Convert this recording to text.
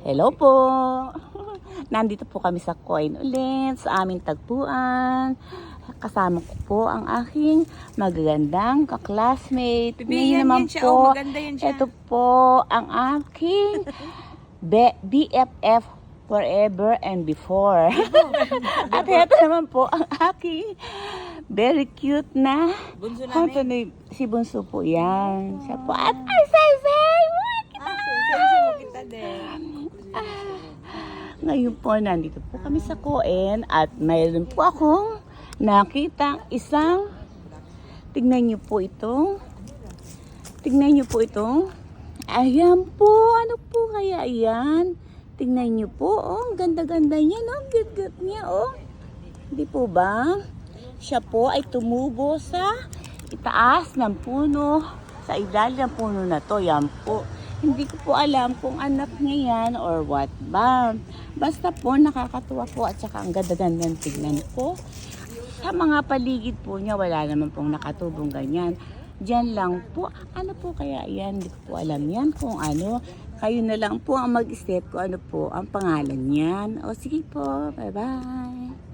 Hello po! Nandito po kami sa Coin ulit, sa aming tagpuan. Kasama ko po ang aking magagandang kaklasmate. Ngayon naman po, ito po ang aking BFF forever and before. At ito naman po ang aking very cute na Bunso namin. si Bunso po yan. Siya po. At ay, say! Kita din. Ngayon po, nandito po kami sa Coin at mayroon po akong nakita isang, tignan niyo po itong, ayan po, ano po kaya yan? Tignan niyo po, oh, ganda-ganda niya, no? Good niya, oh. Hindi po ba? Siya po ay tumubo sa itaas ng puno, sa ilalim ng puno na to, yan po. Hindi ko po alam kung anak niya yan or what ba. Basta po nakakatuwa po at saka ang ganda-gandang tignan po. Sa mga paligid po niya wala naman pong nakatubong ganyan. Diyan lang po. Ano po kaya yan? Hindi ko po alam yan kung ano. Kayo na lang po ang mag-isip ko ano po ang pangalan niyan. O sige po. Bye-bye.